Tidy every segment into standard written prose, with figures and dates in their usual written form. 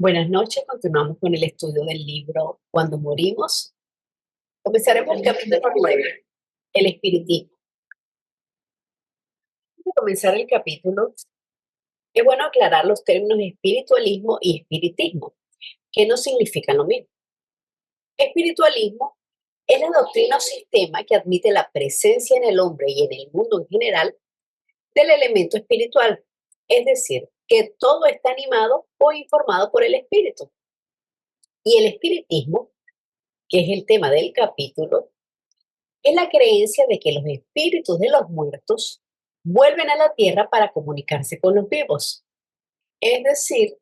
Buenas noches, continuamos con el estudio del libro Cuando morimos. Comenzaremos el capítulo 9, el espiritismo. Antes de comenzar el capítulo, es bueno aclarar los términos espiritualismo y espiritismo, que no significan lo mismo. Espiritualismo es la doctrina o sistema que admite la presencia en el hombre y en el mundo en general del elemento espiritual, es decir, que todo está animado o informado por el espíritu. Y el espiritismo, que es el tema del capítulo, es la creencia de que los espíritus de los muertos vuelven a la tierra para comunicarse con los vivos. Es decir,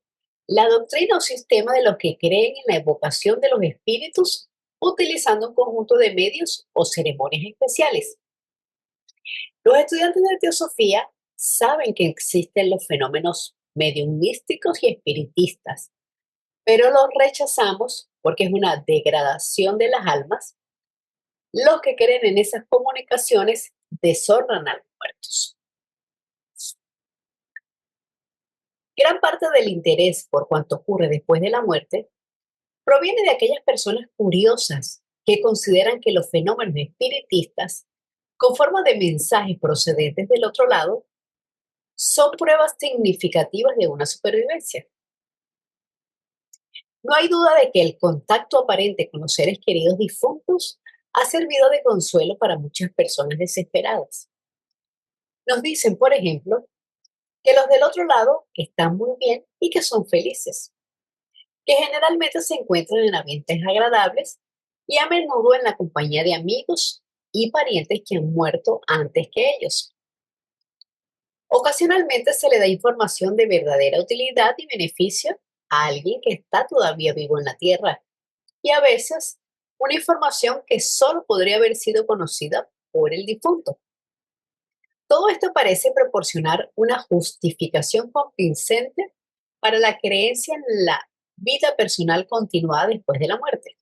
la doctrina o sistema de los que creen en la evocación de los espíritus utilizando un conjunto de medios o ceremonias especiales. Los estudiantes de teosofía saben que existen los fenómenos mediumísticos y espiritistas, pero los rechazamos porque es una degradación de las almas. Los que creen en esas comunicaciones deshonran a los muertos. Gran parte del interés por cuanto ocurre después de la muerte proviene de aquellas personas curiosas que consideran que los fenómenos espiritistas, con forma de mensajes procedentes del otro lado, son pruebas significativas de una supervivencia. No hay duda de que el contacto aparente con los seres queridos difuntos ha servido de consuelo para muchas personas desesperadas. Nos dicen, por ejemplo, que los del otro lado están muy bien y que son felices, que generalmente se encuentran en ambientes agradables y a menudo en la compañía de amigos y parientes que han muerto antes que ellos. Ocasionalmente se le da información de verdadera utilidad y beneficio a alguien que está todavía vivo en la tierra y a veces una información que solo podría haber sido conocida por el difunto. Todo esto parece proporcionar una justificación convincente para la creencia en la vida personal continuada después de la muerte.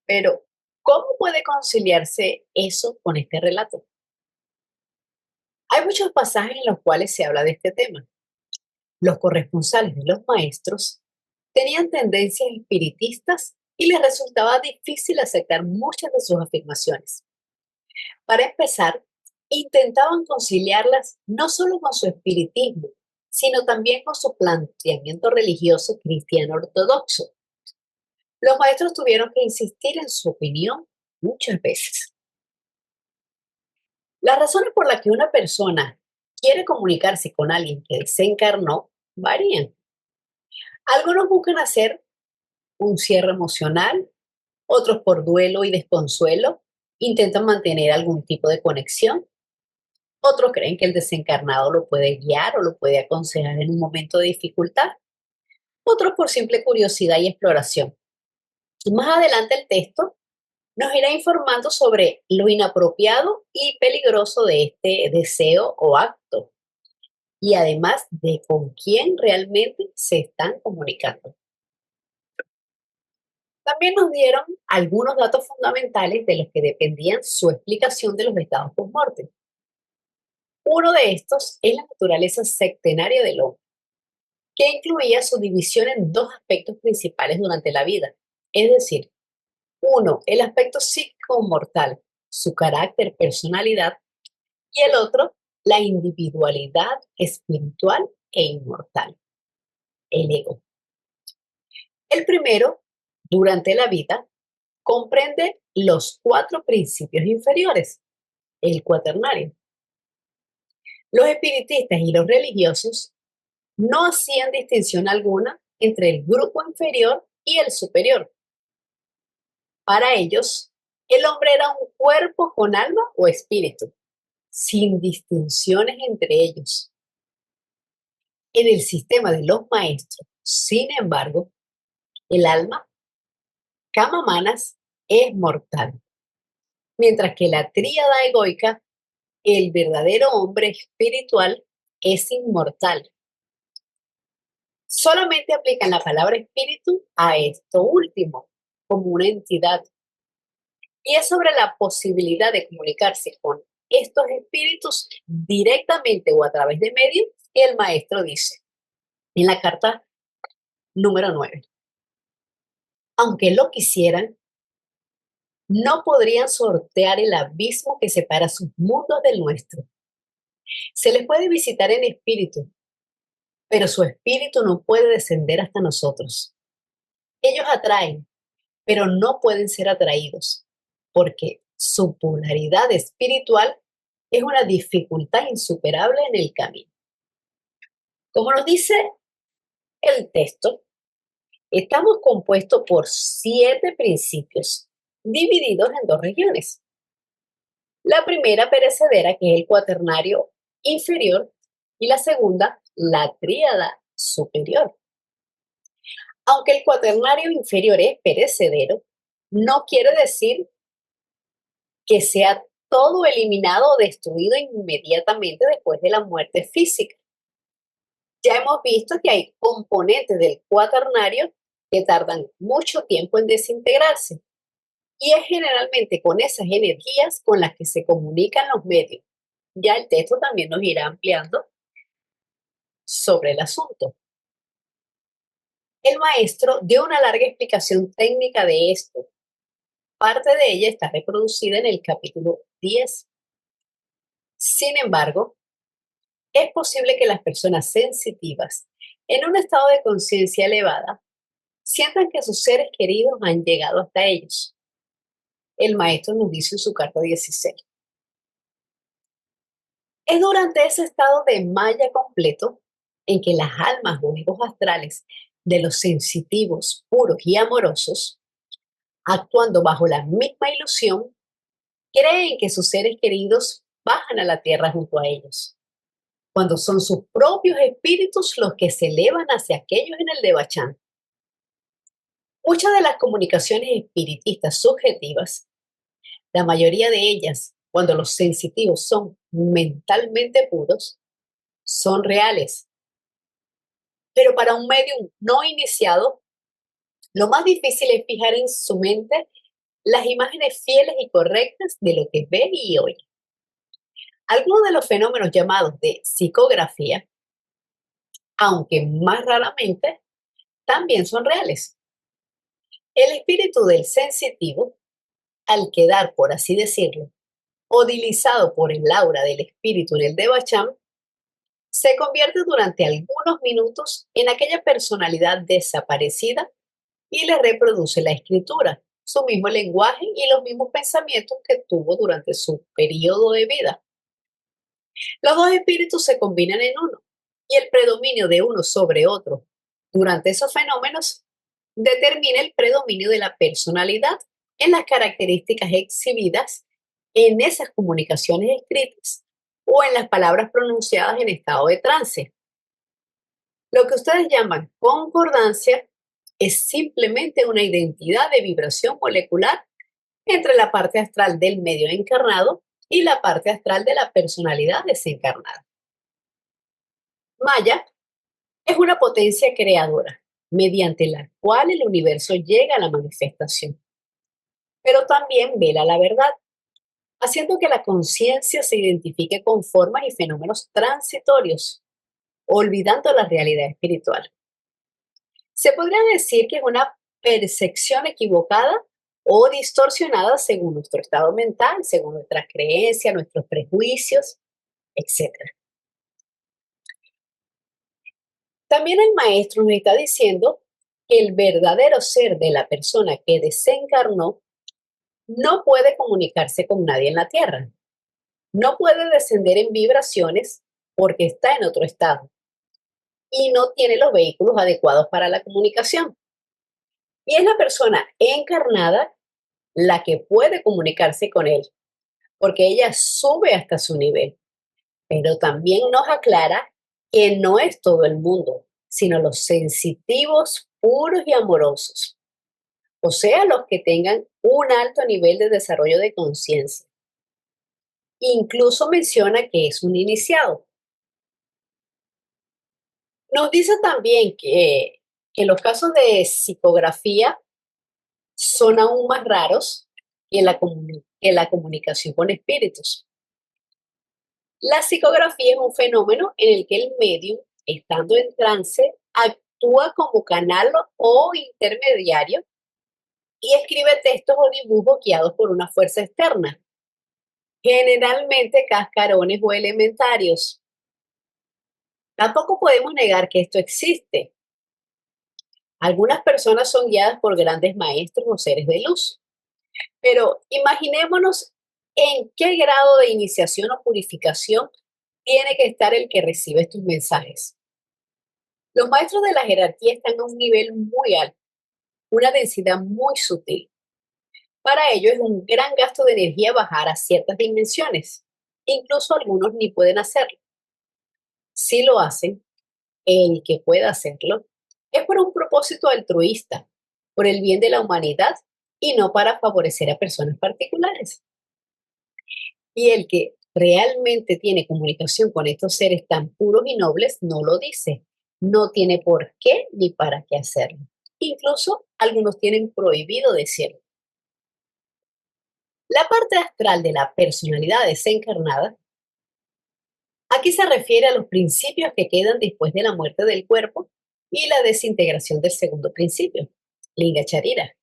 Pero, ¿cómo puede conciliarse eso con este relato? Hay muchos pasajes en los cuales se habla de este tema. Los corresponsales de los maestros tenían tendencias espiritistas y les resultaba difícil aceptar muchas de sus afirmaciones. Para empezar, intentaban conciliarlas no solo con su espiritismo, sino también con su planteamiento religioso cristiano ortodoxo. Los maestros tuvieron que insistir en su opinión muchas veces. Las razones por las que una persona quiere comunicarse con alguien que desencarnó varían. Algunos buscan hacer un cierre emocional, otros por duelo y desconsuelo, intentan mantener algún tipo de conexión. Otros creen que el desencarnado lo puede guiar o lo puede aconsejar en un momento de dificultad. Otros por simple curiosidad y exploración. Y más adelante el texto nos irá informando sobre lo inapropiado y peligroso de este deseo o acto y además de con quién realmente se están comunicando. También nos dieron algunos datos fundamentales de los que dependían su explicación de los estados post-mortem. Uno de estos es la naturaleza sectenaria del hombre, que incluía su división en dos aspectos principales durante la vida, es decir, uno, el aspecto psico-mortal, su carácter, personalidad, y el otro, la individualidad espiritual e inmortal, el ego. El primero, durante la vida, comprende los cuatro principios inferiores, el cuaternario. Los espiritistas y los religiosos no hacían distinción alguna entre el grupo inferior y el superior. Para ellos, el hombre era un cuerpo con alma o espíritu, sin distinciones entre ellos. En el sistema de los maestros, sin embargo, el alma, kama manas, es mortal, mientras que la tríada egoica, el verdadero hombre espiritual, es inmortal. Solamente aplican la palabra espíritu a esto último, como una entidad. Y es sobre la posibilidad de comunicarse con estos espíritus directamente o a través de medios que el maestro dice. En la carta Número 9. Aunque lo quisieran, no podrían sortear el abismo que separa sus mundos del nuestro. Se les puede visitar en espíritu, pero su espíritu no puede descender hasta nosotros. Ellos atraen, pero no pueden ser atraídos, porque su polaridad espiritual es una dificultad insuperable en el camino. Como nos dice el texto, estamos compuestos por 7 principios divididos en 2 regiones. La primera perecedera, que es el cuaternario inferior, y la segunda, la tríada superior. Aunque el cuaternario inferior es perecedero, no quiere decir que sea todo eliminado o destruido inmediatamente después de la muerte física. Ya hemos visto que hay componentes del cuaternario que tardan mucho tiempo en desintegrarse, y es generalmente con esas energías con las que se comunican los medios. Ya el texto también nos irá ampliando sobre el asunto. El maestro dio una larga explicación técnica de esto. Parte de ella está reproducida en el capítulo 10. Sin embargo, es posible que las personas sensitivas, en un estado de conciencia elevada, sientan que sus seres queridos han llegado hasta ellos. El maestro nos dice en su carta 16. Es durante ese estado de maya completo en que las almas o egos astrales de los sensitivos, puros y amorosos, actuando bajo la misma ilusión, creen que sus seres queridos bajan a la tierra junto a ellos, cuando son sus propios espíritus los que se elevan hacia aquellos en el Devachan. Muchas de las comunicaciones espiritistas subjetivas, la mayoría de ellas, cuando los sensitivos son mentalmente puros, son reales. Pero para un medium no iniciado, lo más difícil es fijar en su mente las imágenes fieles y correctas de lo que ve y oye. Algunos de los fenómenos llamados de psicografía, aunque más raramente, también son reales. El espíritu del sensitivo, al quedar, por así decirlo, odilizado por el aura del espíritu en el Devachan, se convierte durante algunos minutos en aquella personalidad desaparecida y le reproduce la escritura, su mismo lenguaje y los mismos pensamientos que tuvo durante su periodo de vida. Los dos espíritus se combinan en uno, y el predominio de uno sobre otro durante esos fenómenos determina el predominio de la personalidad en las características exhibidas en esas comunicaciones escritas o en las palabras pronunciadas en estado de trance. Lo que ustedes llaman concordancia es simplemente una identidad de vibración molecular entre la parte astral del medio encarnado y la parte astral de la personalidad desencarnada. Maya es una potencia creadora, mediante la cual el universo llega a la manifestación, pero también vela la verdad, haciendo que la conciencia se identifique con formas y fenómenos transitorios, olvidando la realidad espiritual. Se podría decir que es una percepción equivocada o distorsionada según nuestro estado mental, según nuestras creencias, nuestros prejuicios, etcétera. También el maestro nos está diciendo que el verdadero ser de la persona que desencarnó no puede comunicarse con nadie en la tierra. No puede descender en vibraciones porque está en otro estado y no tiene los vehículos adecuados para la comunicación. Y es la persona encarnada la que puede comunicarse con él, porque ella sube hasta su nivel. Pero también nos aclara que no es todo el mundo, sino los sensitivos, puros y amorosos, o sea, los que tengan un alto nivel de desarrollo de conciencia. Incluso menciona que es un iniciado. Nos dice también que los casos de psicografía son aún más raros que la comunicación con espíritus. La psicografía es un fenómeno en el que el medium, estando en trance, actúa como canal o intermediario y escribe textos o dibujos guiados por una fuerza externa, generalmente cascarones o elementarios. Tampoco podemos negar que esto existe. Algunas personas son guiadas por grandes maestros o seres de luz, pero imaginémonos en qué grado de iniciación o purificación tiene que estar el que recibe estos mensajes. Los maestros de la jerarquía están a un nivel muy alto, una densidad muy sutil. Para ello es un gran gasto de energía bajar a ciertas dimensiones. Incluso algunos ni pueden hacerlo. Si lo hacen, el que pueda hacerlo es por un propósito altruista, por el bien de la humanidad y no para favorecer a personas particulares. Y el que realmente tiene comunicación con estos seres tan puros y nobles no lo dice. No tiene por qué ni para qué hacerlo. Incluso algunos tienen prohibido decirlo. La parte astral de la personalidad desencarnada, aquí se refiere a los principios que quedan después de la muerte del cuerpo y la desintegración del segundo principio, Linga Charira.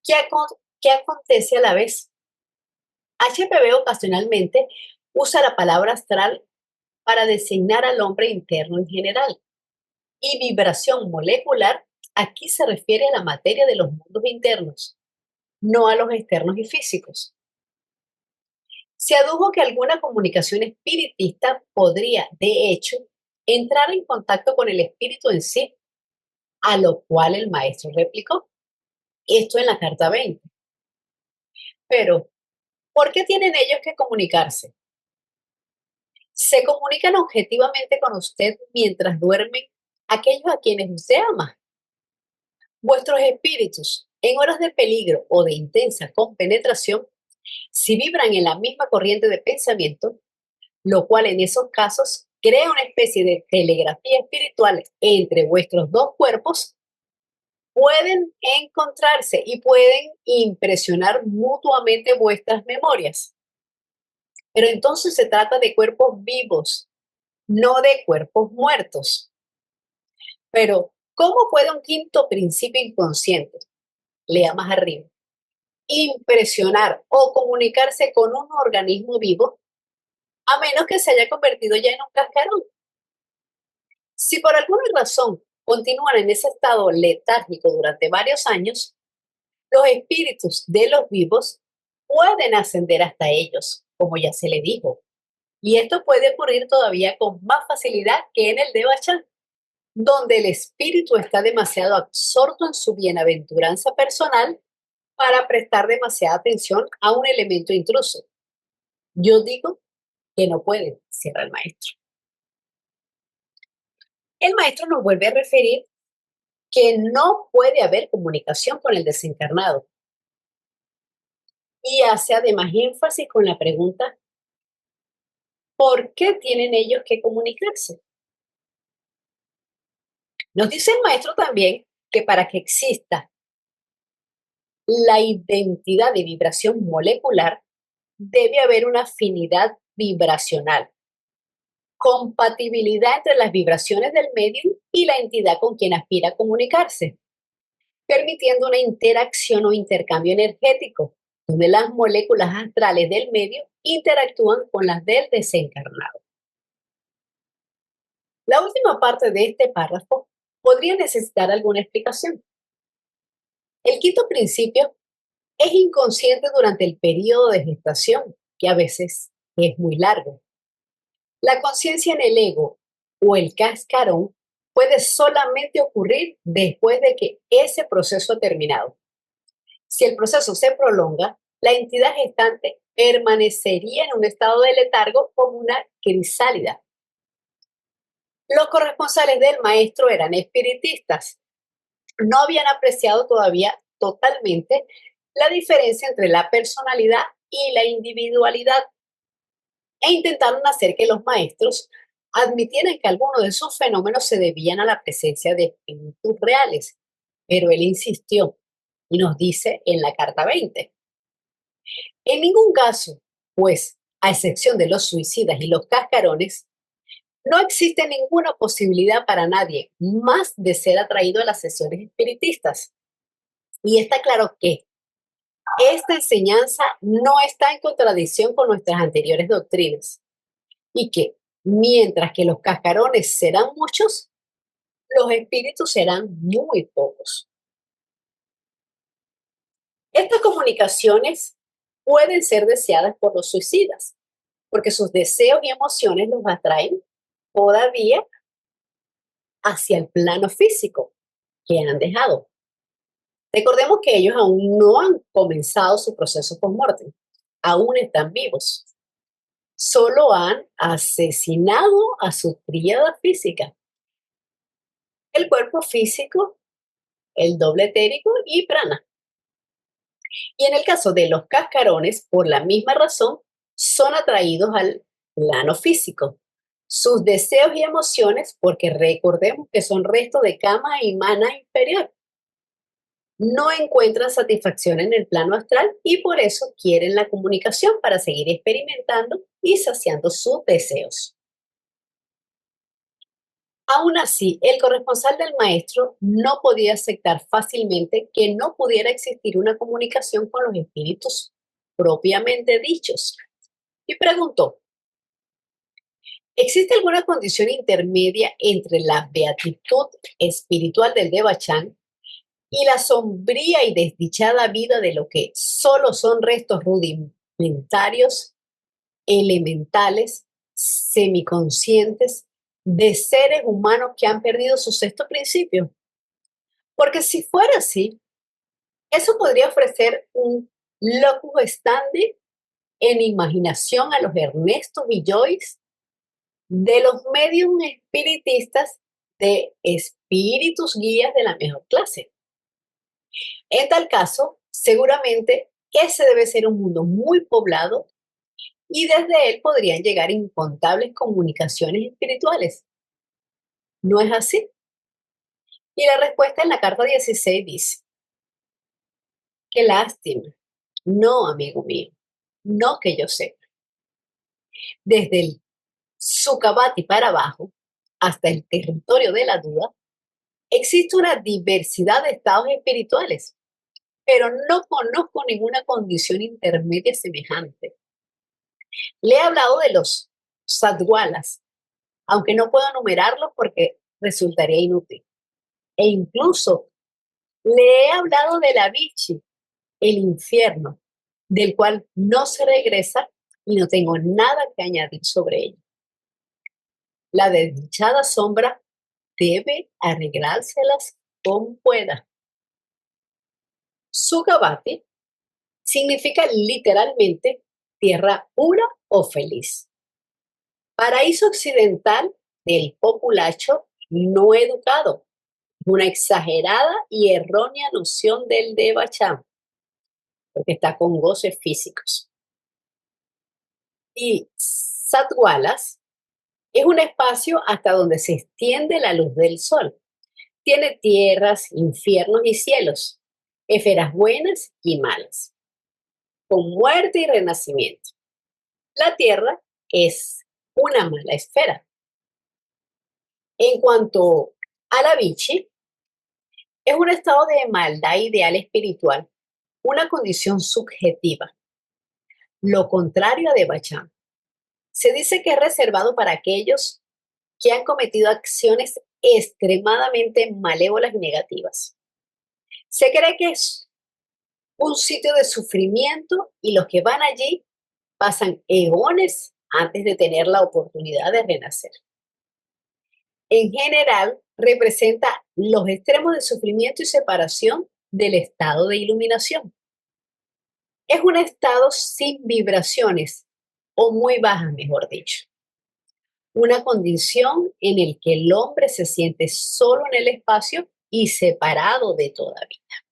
¿Qué acontece a la vez? HPV ocasionalmente usa la palabra astral para designar al hombre interno en general. Y vibración molecular aquí se refiere a la materia de los mundos internos, no a los externos y físicos. Se adujo que alguna comunicación espiritista podría, de hecho, entrar en contacto con el espíritu en sí, a lo cual el maestro replicó. Esto en la carta 20. Pero, ¿por qué tienen ellos que comunicarse? ¿Se comunican objetivamente con usted mientras duermen aquellos a quienes usted ama? Vuestros espíritus, en horas de peligro o de intensa compenetración, si vibran en la misma corriente de pensamiento, lo cual en esos casos crea una especie de telegrafía espiritual entre vuestros dos cuerpos, pueden encontrarse y pueden impresionar mutuamente vuestras memorias. Pero entonces se trata de cuerpos vivos, no de cuerpos muertos. Pero, ¿cómo puede un quinto principio inconsciente, lea más arriba, impresionar o comunicarse con un organismo vivo a menos que se haya convertido ya en un cascarón? Si por alguna razón continúan en ese estado letárgico durante varios años, los espíritus de los vivos pueden ascender hasta ellos, como ya se le dijo. Y esto puede ocurrir todavía con más facilidad que en el de Bachán, donde el espíritu está demasiado absorto en su bienaventuranza personal para prestar demasiada atención a un elemento intruso. Yo digo que no pueden, cierra el maestro. El maestro nos vuelve a referir que no puede haber comunicación con el desencarnado y hace además énfasis con la pregunta, ¿por qué tienen ellos que comunicarse? Nos dice el maestro también que para que exista la identidad de vibración molecular, debe haber una afinidad vibracional, compatibilidad entre las vibraciones del medio y la entidad con quien aspira a comunicarse, permitiendo una interacción o intercambio energético, donde las moléculas astrales del medio interactúan con las del desencarnado. La última parte de este párrafo podría necesitar alguna explicación. El quinto principio es inconsciente durante el periodo de gestación, que a veces es muy largo. La conciencia en el ego o el cascarón puede solamente ocurrir después de que ese proceso ha terminado. Si el proceso se prolonga, la entidad gestante permanecería en un estado de letargo como una crisálida. Los corresponsales del maestro eran espiritistas. No habían apreciado todavía totalmente la diferencia entre la personalidad y la individualidad e intentaron hacer que los maestros admitieran que algunos de sus fenómenos se debían a la presencia de espíritus reales, pero él insistió y nos dice en la carta 20, en ningún caso, pues, a excepción de los suicidas y los cascarones, No existe ninguna posibilidad para nadie más de ser atraído a las sesiones espiritistas. Y está claro que esta enseñanza no está en contradicción con nuestras anteriores doctrinas y que mientras que los cascarones serán muchos, los espíritus serán muy pocos. Estas comunicaciones pueden ser deseadas por los suicidas, porque sus deseos y emociones los atraen todavía hacia el plano físico que han dejado. Recordemos que ellos aún no han comenzado su proceso post-mortem, aún están vivos. Solo han asesinado a su tríada física, el cuerpo físico, el doble etérico y prana. Y en el caso de los cascarones, por la misma razón, son atraídos al plano físico. Sus deseos y emociones, porque recordemos que son restos de cama y mana inferior, no encuentran satisfacción en el plano astral y por eso quieren la comunicación para seguir experimentando y saciando sus deseos. Aún así, el corresponsal del maestro no podía aceptar fácilmente que no pudiera existir una comunicación con los espíritus propiamente dichos y preguntó, ¿existe alguna condición intermedia entre la beatitud espiritual del Devachan y la sombría y desdichada vida de lo que solo son restos rudimentarios, elementales, semiconscientes, de seres humanos que han perdido su sexto principio? Porque si fuera así, eso podría ofrecer un locus standi en imaginación a los Ernestos y Joyce de los medios espiritistas de espíritus guías de la mejor clase. En tal caso, seguramente ese debe ser un mundo muy poblado y desde él podrían llegar incontables comunicaciones espirituales. ¿No es así? Y la respuesta en la carta 16 dice, qué lástima. No, amigo mío, no que yo sepa. Desde el Sukhavati para abajo, hasta el territorio de la duda, existe una diversidad de estados espirituales, pero no conozco ninguna condición intermedia semejante. Le he hablado de los sadwalas, aunque no puedo enumerarlos porque resultaría inútil. E incluso le he hablado de la Vichy, el infierno, del cual no se regresa y no tengo nada que añadir sobre ello. La desdichada sombra debe arreglárselas como pueda. Sukhavati significa literalmente tierra pura o feliz. Paraíso occidental del populacho no educado, una exagerada y errónea noción del Devachan, porque está con goces físicos. Y Satwalas es un espacio hasta donde se extiende la luz del sol. Tiene tierras, infiernos y cielos, esferas buenas y malas, con muerte y renacimiento. La tierra es una mala esfera. En cuanto a la Vichy, es un estado de maldad ideal espiritual, una condición subjetiva. Lo contrario a Devachan. Se dice que es reservado para aquellos que han cometido acciones extremadamente malévolas y negativas. Se cree que es un sitio de sufrimiento y los que van allí pasan eones antes de tener la oportunidad de renacer. En general, representa los extremos de sufrimiento y separación del estado de iluminación. Es un estado sin vibraciones, o muy bajas, mejor dicho. Una condición en el que el hombre se siente solo en el espacio y separado de toda vida.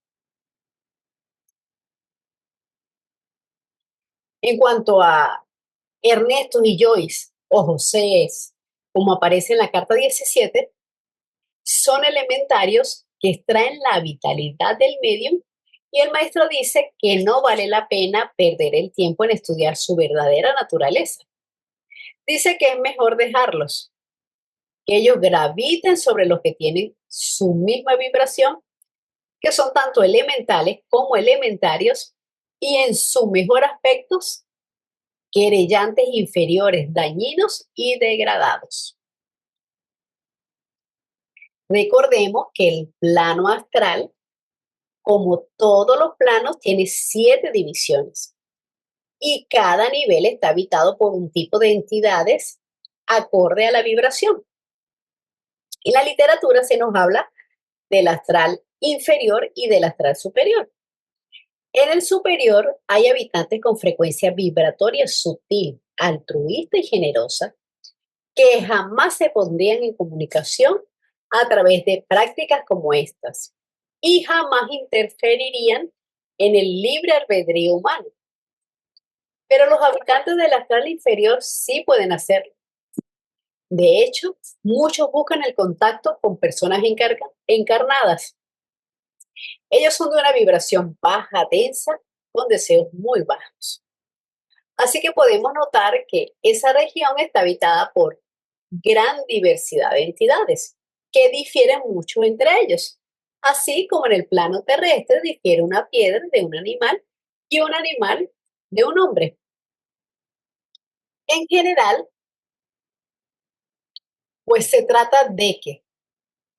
En cuanto a Ernesto y Joyce, o José, como aparece en la carta 17, son elementarios que extraen la vitalidad del medium y el maestro dice que no vale la pena perder el tiempo en estudiar su verdadera naturaleza. Dice que es mejor dejarlos, que ellos graviten sobre los que tienen su misma vibración, que son tanto elementales como elementarios, y en su mejor aspectos, querellantes inferiores, dañinos y degradados. Recordemos que el plano astral, como todos los planos, tiene 7 divisiones y cada nivel está habitado por un tipo de entidades acorde a la vibración. En la literatura se nos habla del astral inferior y del astral superior. En el superior hay habitantes con frecuencia vibratoria sutil, altruista y generosa, que jamás se pondrían en comunicación a través de prácticas como estas y jamás interferirían en el libre albedrío humano. Pero los habitantes del astral inferior sí pueden hacerlo. De hecho, muchos buscan el contacto con personas encarnadas. Ellos son de una vibración baja, densa, con deseos muy bajos. Así que podemos notar que esa región está habitada por gran diversidad de entidades que difieren mucho entre ellos, así como en el plano terrestre difiere una piedra de un animal y un animal de un hombre. En general, pues se trata de que,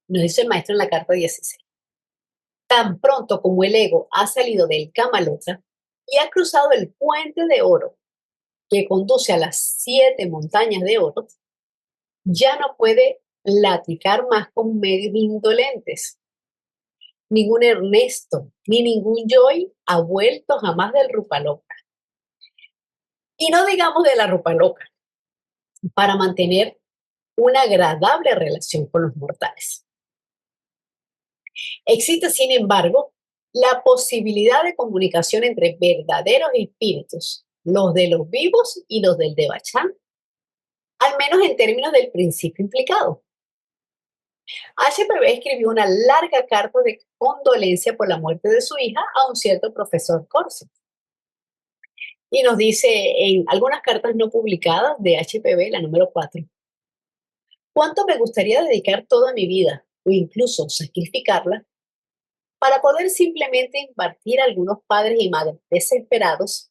nos dice el maestro en la carta 16, tan pronto como el ego ha salido del Kamalota y ha cruzado el puente de oro que conduce a las 7 montañas de oro, ya no puede platicar más con medios indolentes. Ningún Ernesto ni ningún Joy ha vuelto jamás del Rupaloca. Y no digamos de la Rupaloca, para mantener una agradable relación con los mortales. Existe, sin embargo, la posibilidad de comunicación entre verdaderos espíritus, los de los vivos y los del Devachan, al menos en términos del principio implicado. HPV escribió una larga carta de condolencia por la muerte de su hija a un cierto profesor Corso. Y nos dice en algunas cartas no publicadas de HPV, la número 4, cuánto me gustaría dedicar toda mi vida o incluso sacrificarla para poder simplemente impartir a algunos padres y madres desesperados,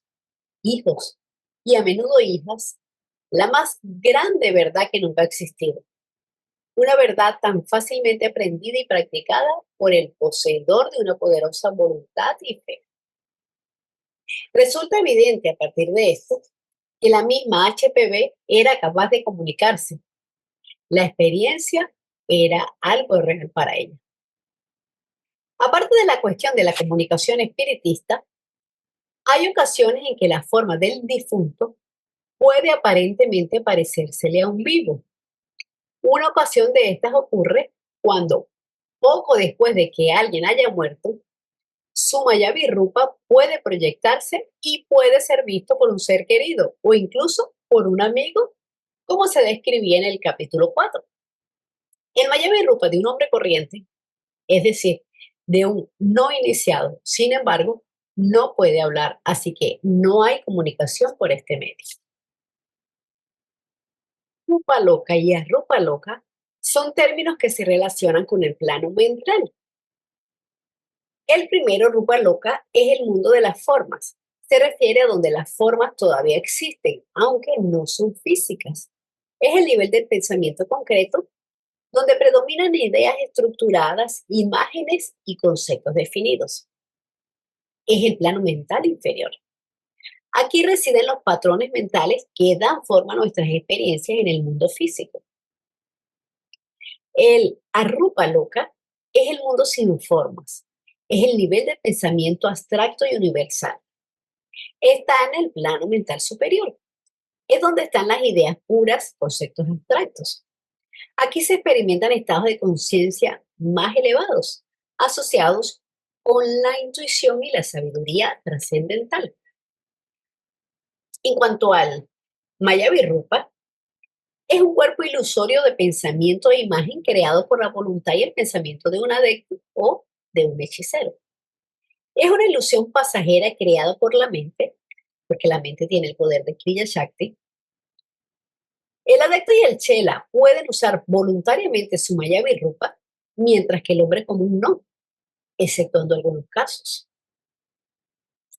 hijos y a menudo hijas, la más grande verdad que nunca ha existido. Una verdad tan fácilmente aprendida y practicada por el poseedor de una poderosa voluntad y fe. Resulta evidente a partir de esto que la misma HPV era capaz de comunicarse. La experiencia era algo real para ella. Aparte de la cuestión de la comunicación espiritista, hay ocasiones en que la forma del difunto puede aparentemente parecérsele a un vivo. Una ocasión de estas ocurre cuando, poco después de que alguien haya muerto, su Mayavirrupa puede proyectarse y puede ser visto por un ser querido o incluso por un amigo, como se describía en el capítulo 4. El Mayavirrupa de un hombre corriente, es decir, de un no iniciado, sin embargo, no puede hablar, así que no hay comunicación por este medio. Rupa loca y arrupa loca son términos que se relacionan con el plano mental. El primero, Rupa loca, es el mundo de las formas. Se refiere a donde las formas todavía existen, aunque no son físicas. Es el nivel del pensamiento concreto, donde predominan ideas estructuradas, imágenes y conceptos definidos. Es el plano mental inferior. Aquí residen los patrones mentales que dan forma a nuestras experiencias en el mundo físico. El arrupa loca es el mundo sin formas. Es el nivel de pensamiento abstracto y universal. Está en el plano mental superior. Es donde están las ideas puras, conceptos abstractos. Aquí se experimentan estados de conciencia más elevados, asociados con la intuición y la sabiduría trascendental. En cuanto al Mayavirrupa, es un cuerpo ilusorio de pensamiento e imagen creado por la voluntad y el pensamiento de un adepto o de un hechicero. Es una ilusión pasajera creada por la mente, porque la mente tiene el poder de Kriya Shakti, El adecto y el chela pueden usar voluntariamente su Mayavirrupa, mientras que el hombre común no, exceptuando algunos casos.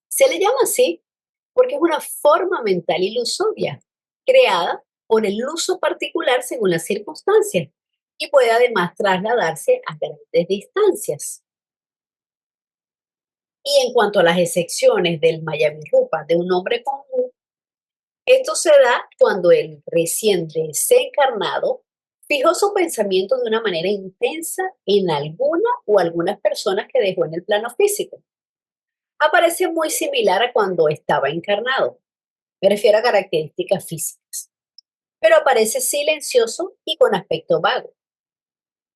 Se le llama así porque es una forma mental ilusoria, creada por el uso particular según las circunstancias y puede además trasladarse a grandes distancias. Y en cuanto a las excepciones del Mayavirrupa de un hombre común, esto se da cuando el recién desencarnado fijó su pensamiento de una manera intensa en alguna o algunas personas que dejó en el plano físico. Aparece muy similar a cuando estaba encarnado. Me refiero a características físicas, pero aparece silencioso y con aspecto vago.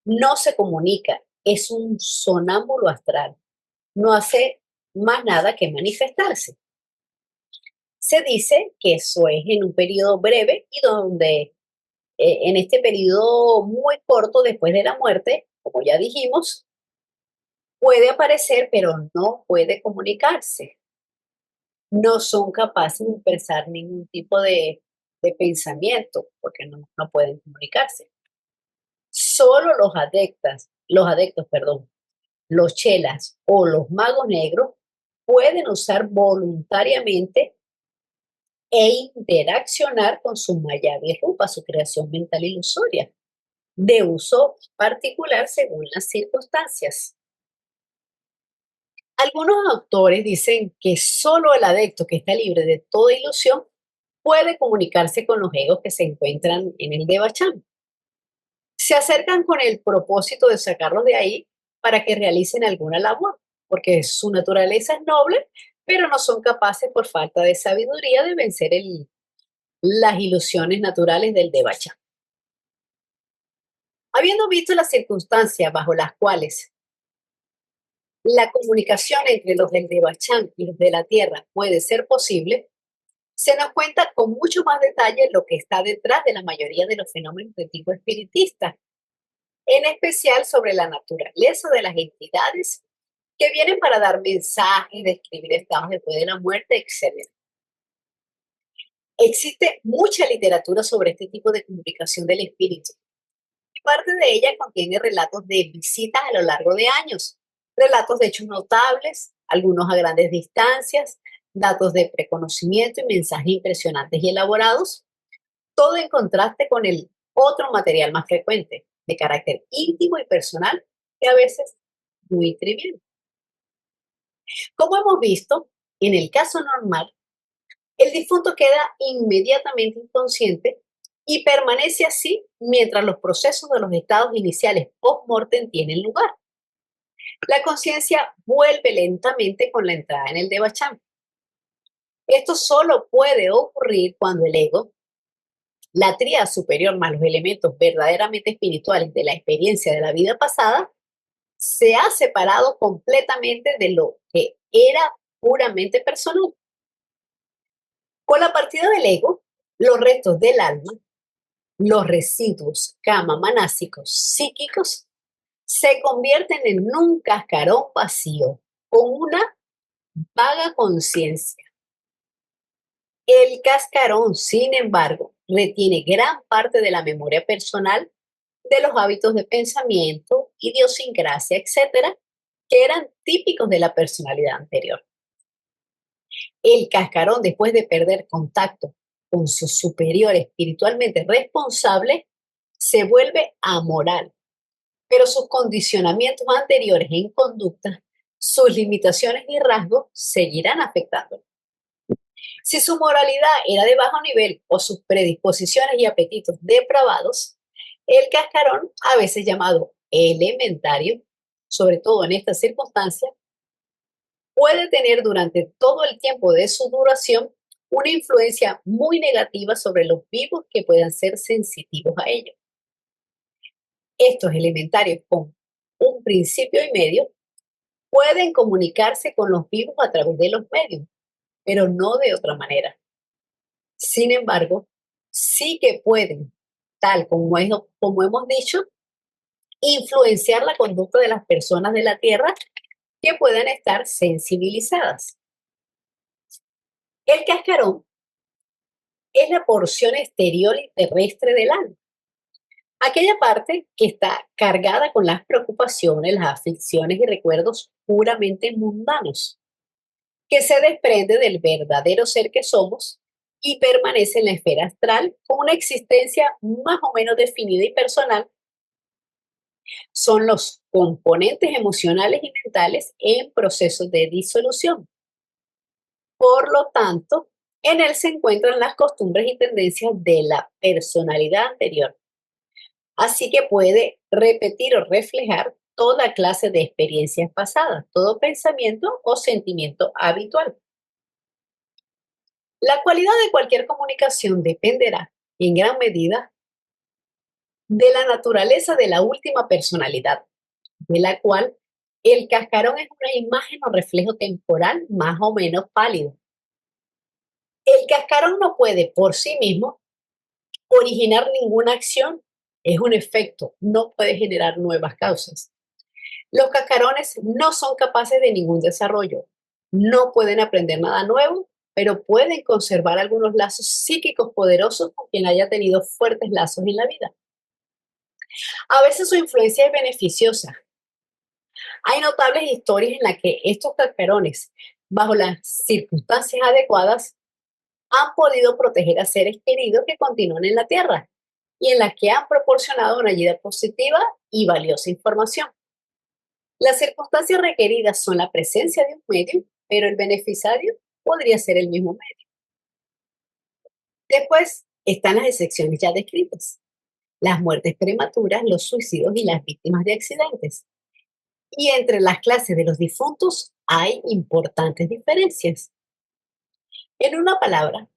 No se comunica, es un sonámbulo astral. No hace más nada que manifestarse. Se dice que eso es en un periodo breve y donde en este periodo muy corto después de la muerte, como ya dijimos, puede aparecer, pero no puede comunicarse. No son capaces de expresar ningún tipo de pensamiento, porque no pueden comunicarse. Solo perdón, los chelas o los magos negros pueden usar voluntariamente e interaccionar con su Mayavirrupa, su creación mental ilusoria, de uso particular según las circunstancias. Algunos autores dicen que solo el adepto que está libre de toda ilusión puede comunicarse con los egos que se encuentran en el Devachan. Se acercan con el propósito de sacarlos de ahí para que realicen alguna labor, porque su naturaleza es noble, pero no son capaces por falta de sabiduría de vencer las ilusiones naturales del Devachan. Habiendo visto las circunstancias bajo las cuales la comunicación entre los del Devachan y los de la Tierra puede ser posible, se nos cuenta con mucho más detalle lo que está detrás de la mayoría de los fenómenos de tipo espiritista, en especial sobre la naturaleza de las entidades que vienen para dar mensajes, describir estados después de la muerte, etc. Existe mucha literatura sobre este tipo de comunicación del espíritu y parte de ella contiene relatos de visitas a lo largo de años, relatos de hechos notables, algunos a grandes distancias, datos de preconocimiento y mensajes impresionantes y elaborados, todo en contraste con el otro material más frecuente, de carácter íntimo y personal, que a veces muy trivial. Como hemos visto, en el caso normal, el difunto queda inmediatamente inconsciente y permanece así mientras los procesos de los estados iniciales post-mortem tienen lugar. La conciencia vuelve lentamente con la entrada en el Devachan. Esto solo puede ocurrir cuando el ego, la tríada superior más los elementos verdaderamente espirituales de la experiencia de la vida pasada, se ha separado completamente de lo que era puramente personal. Con la partida del ego, los restos del alma, los residuos manásicos psíquicos, se convierten en un cascarón vacío con una vaga conciencia. El cascarón, sin embargo, retiene gran parte de la memoria personal, de los hábitos de pensamiento, idiosincrasia, etcétera, que eran típicos de la personalidad anterior. El cascarón, después de perder contacto con su superior espiritualmente responsable, se vuelve amoral, pero sus condicionamientos anteriores en conducta, sus limitaciones y rasgos seguirán afectándolo. Si su moralidad era de bajo nivel o sus predisposiciones y apetitos depravados, el cascarón, a veces llamado elementario, sobre todo en estas circunstancias, puede tener durante todo el tiempo de su duración una influencia muy negativa sobre los vivos que puedan ser sensitivos a ello. Estos elementarios con un principio y medio pueden comunicarse con los vivos a través de los medios, pero no de otra manera. Sin embargo, sí que pueden, tal como hemos dicho, influenciar la conducta de las personas de la Tierra que puedan estar sensibilizadas. El cascarón es la porción exterior y terrestre del alma, aquella parte que está cargada con las preocupaciones, las aflicciones y recuerdos puramente mundanos, que se desprende del verdadero ser que somos y permanece en la esfera astral con una existencia más o menos definida y personal. Son los componentes emocionales y mentales en procesos de disolución. Por lo tanto, en él se encuentran las costumbres y tendencias de la personalidad anterior. Así que puede repetir o reflejar toda clase de experiencias pasadas, todo pensamiento o sentimiento habitual. La cualidad de cualquier comunicación dependerá, en gran medida, de la naturaleza de la última personalidad, de la cual el cascarón es una imagen o reflejo temporal más o menos pálido. El cascarón no puede por sí mismo originar ninguna acción, es un efecto, no puede generar nuevas causas. Los cascarones no son capaces de ningún desarrollo, no pueden aprender nada nuevo, pero pueden conservar algunos lazos psíquicos poderosos con quien haya tenido fuertes lazos en la vida. A veces su influencia es beneficiosa. Hay notables historias en las que estos cascarones, bajo las circunstancias adecuadas, han podido proteger a seres queridos que continúan en la Tierra y en las que han proporcionado una ayuda positiva y valiosa información. Las circunstancias requeridas son la presencia de un medio, pero el beneficiario podría ser el mismo medio. Después están las excepciones ya descritas, las muertes prematuras, los suicidios y las víctimas de accidentes. Y entre las clases de los difuntos hay importantes diferencias. En una palabra,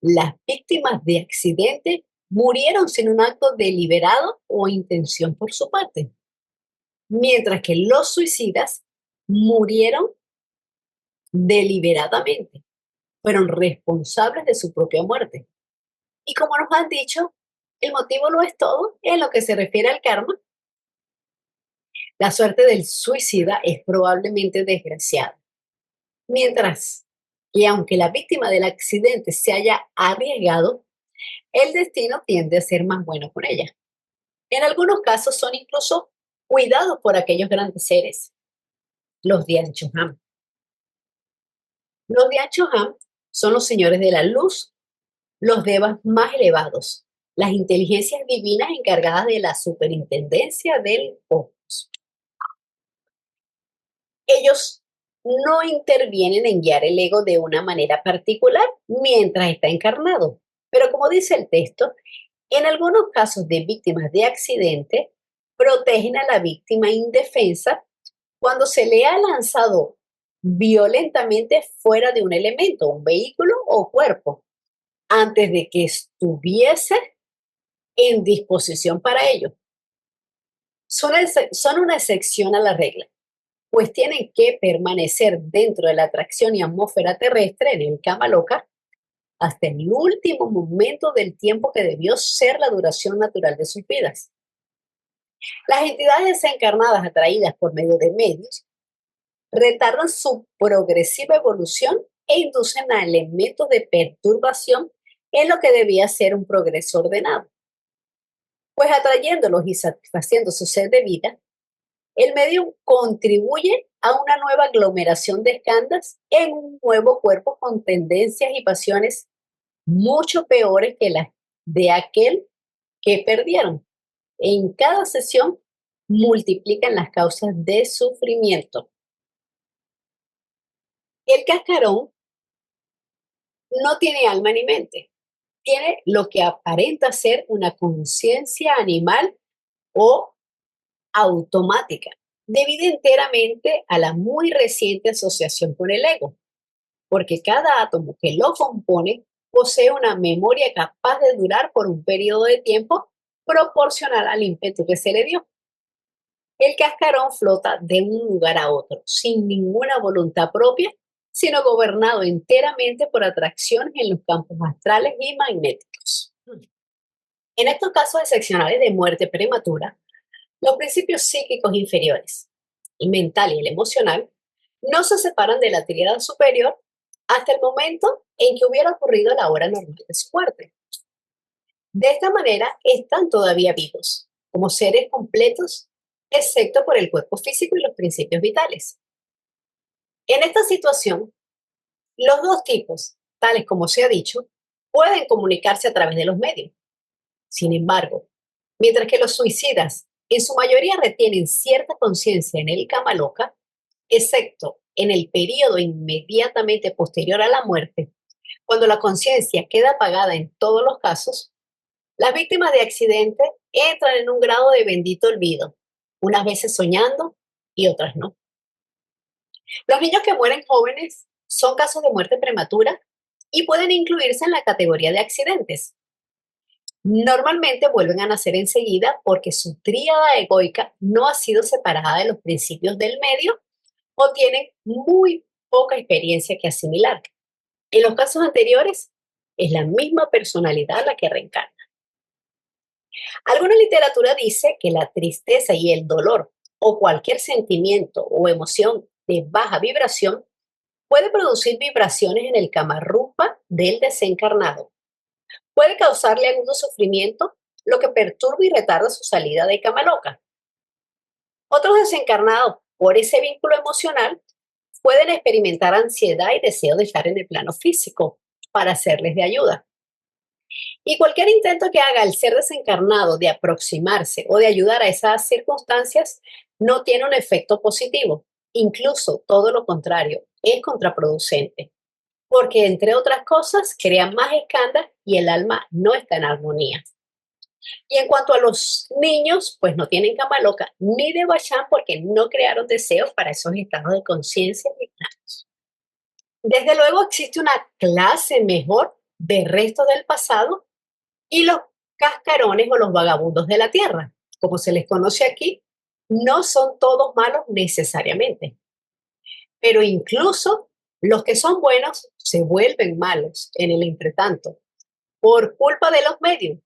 las víctimas de accidente murieron sin un acto deliberado o intención por su parte, mientras que los suicidas murieron deliberadamente, fueron responsables de su propia muerte. Y como nos han dicho, el motivo lo es todo en lo que se refiere al karma. La suerte del suicida es probablemente desgraciada, mientras que aunque la víctima del accidente se haya arriesgado, el destino tiende a ser más bueno con ella. En algunos casos son incluso cuidados por aquellos grandes seres, los Dianchoham. Los Dianchoham son los señores de la luz, los devas más elevados, las inteligencias divinas encargadas de la superintendencia del cosmos. Ellos no intervienen en guiar el ego de una manera particular mientras está encarnado, pero como dice el texto, en algunos casos de víctimas de accidente, protegen a la víctima indefensa cuando se le ha lanzado violentamente fuera de un elemento, un vehículo o cuerpo, antes de que estuviese en disposición para ello. Son una excepción a la regla, pues tienen que permanecer dentro de la atracción y atmósfera terrestre en el Kama Loka hasta el último momento del tiempo que debió ser la duración natural de sus vidas. Las entidades desencarnadas atraídas por medio de medios retardan su progresiva evolución e inducen a elementos de perturbación en lo que debía ser un progreso ordenado. Pues atrayéndolos y satisfaciendo su sed de vida, el medium contribuye a una nueva aglomeración de skandhas en un nuevo cuerpo con tendencias y pasiones mucho peores que las de aquel que perdieron. En cada sesión multiplican las causas de sufrimiento. El cascarón no tiene alma ni mente, tiene lo que aparenta ser una conciencia animal o automática, debido enteramente a la muy reciente asociación con el ego, porque cada átomo que lo compone posee una memoria capaz de durar por un periodo de tiempo proporcional al ímpetu que se le dio. El cascarón flota de un lugar a otro, sin ninguna voluntad propia, sino gobernado enteramente por atracciones en los campos astrales y magnéticos. En estos casos excepcionales de muerte prematura, los principios psíquicos inferiores, el mental y el emocional, no se separan de la tríada superior hasta el momento en que hubiera ocurrido la hora normal de su muerte. De esta manera, están todavía vivos, como seres completos, excepto por el cuerpo físico y los principios vitales. En esta situación, los dos tipos, tales como se ha dicho, pueden comunicarse a través de los medios. Sin embargo, mientras que los suicidas en su mayoría retienen cierta conciencia en el cama loca, excepto en el periodo inmediatamente posterior a la muerte, cuando la conciencia queda apagada en todos los casos, las víctimas de accidentes entran en un grado de bendito olvido, unas veces soñando y otras no. Los niños que mueren jóvenes son casos de muerte prematura y pueden incluirse en la categoría de accidentes. Normalmente vuelven a nacer enseguida porque su tríada egoica no ha sido separada de los principios del medio o tienen muy poca experiencia que asimilar. En los casos anteriores, es la misma personalidad la que reencarna. Alguna literatura dice que la tristeza y el dolor o cualquier sentimiento o emoción de baja vibración puede producir vibraciones en el Kamarupa del desencarnado. Puede causarle agudo sufrimiento, lo que perturba y retarda su salida de cama loca. Otros desencarnados, por ese vínculo emocional, pueden experimentar ansiedad y deseo de estar en el plano físico para hacerles de ayuda. Y cualquier intento que haga el ser desencarnado de aproximarse o de ayudar a esas circunstancias no tiene un efecto positivo. Incluso todo lo contrario, es contraproducente. Porque, entre otras cosas, crea más escándalos y el alma no está en armonía. Y en cuanto a los niños, pues no tienen cama loca ni de Bachán porque no crearon deseos para esos estados de conciencia ni planos. Desde luego existe una clase mejor de restos del pasado y los cascarones o los vagabundos de la tierra, como se les conoce aquí, no son todos malos necesariamente, pero incluso los que son buenos se vuelven malos en el entretanto por culpa de los medios.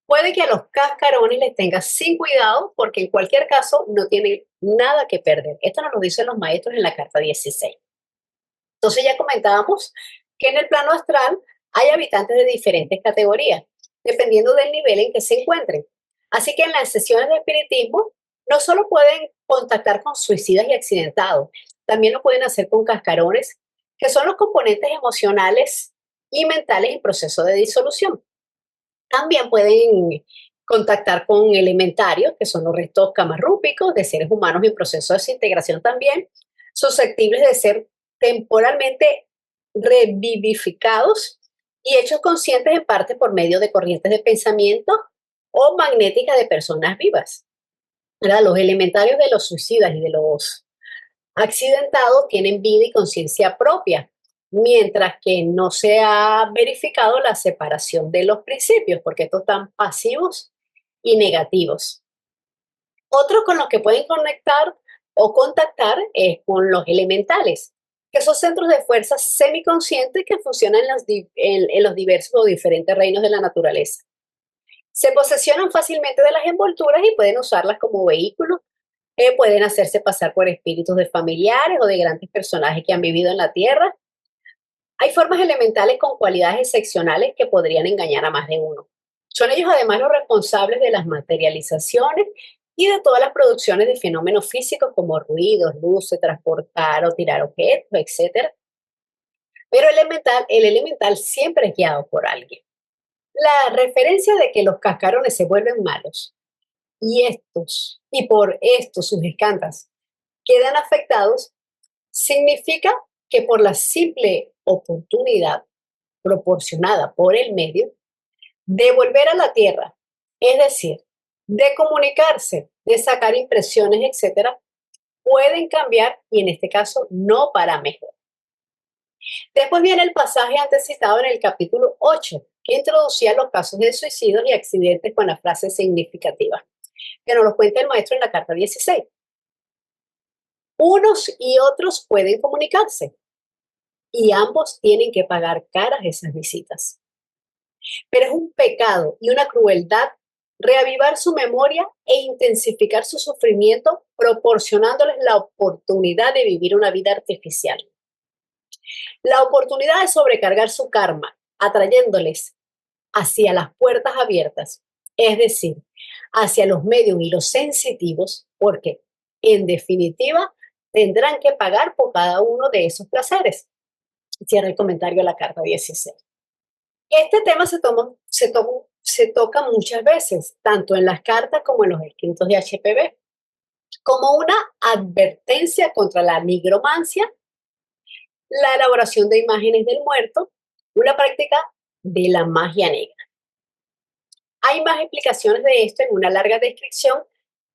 Puede que a los cascarones les tengas sin cuidado porque en cualquier caso no tienen nada que perder. Esto nos lo dicen los maestros en la carta 16. Entonces ya comentábamos que en el plano astral hay habitantes de diferentes categorías, dependiendo del nivel en que se encuentren. Así que en las sesiones de espiritismo no solo pueden contactar con suicidas y accidentados, también lo pueden hacer con cascarones, que son los componentes emocionales y mentales en proceso de disolución. También pueden contactar con elementarios, que son los restos camarrúpicos de seres humanos en proceso de desintegración también, susceptibles de ser temporalmente revivificados y hechos conscientes en parte por medio de corrientes de pensamiento o magnéticas de personas vivas. ¿Verdad? Los elementarios de los suicidas y de los accidentados tienen vida y conciencia propia, mientras que no se ha verificado la separación de los principios, porque estos están pasivos y negativos. Otros con los que pueden conectar o contactar es con los elementales, que son centros de fuerza semiconscientes que funcionan en los diversos o diferentes reinos de la naturaleza. Se posesionan fácilmente de las envolturas y pueden usarlas como vehículos. Pueden hacerse pasar por espíritus de familiares o de grandes personajes que han vivido en la Tierra. Hay formas elementales con cualidades excepcionales que podrían engañar a más de uno. Son ellos además los responsables de las materializaciones y de todas las producciones de fenómenos físicos como ruidos, luces, transportar o tirar objetos, etc. Pero el elemental siempre es guiado por alguien. La referencia de que los cascarones se vuelven malos y por estos sus escantas quedan afectados, significa que por la simple oportunidad proporcionada por el medio de volver a la Tierra, es decir, de comunicarse, de sacar impresiones, etcétera, pueden cambiar y en este caso no para mejor. Después viene el pasaje antes citado en el capítulo 8, que introducía los casos de suicidios y accidentes con la frase significativa, que nos lo cuenta el maestro en la carta 16. Unos y otros pueden comunicarse y ambos tienen que pagar caras esas visitas. Pero es un pecado y una crueldad reavivar su memoria e intensificar su sufrimiento proporcionándoles la oportunidad de vivir una vida artificial. La oportunidad de sobrecargar su karma, atrayéndoles hacia las puertas abiertas, es decir, hacia los medios y los sensitivos, porque, en definitiva, tendrán que pagar por cada uno de esos placeres. Cierra el comentario de la carta 16. Este tema se toca muchas veces, tanto en las cartas como en los escritos de HPV, como una advertencia contra la nigromancia, la elaboración de imágenes del muerto, una práctica de la magia negra. Hay más explicaciones de esto en una larga descripción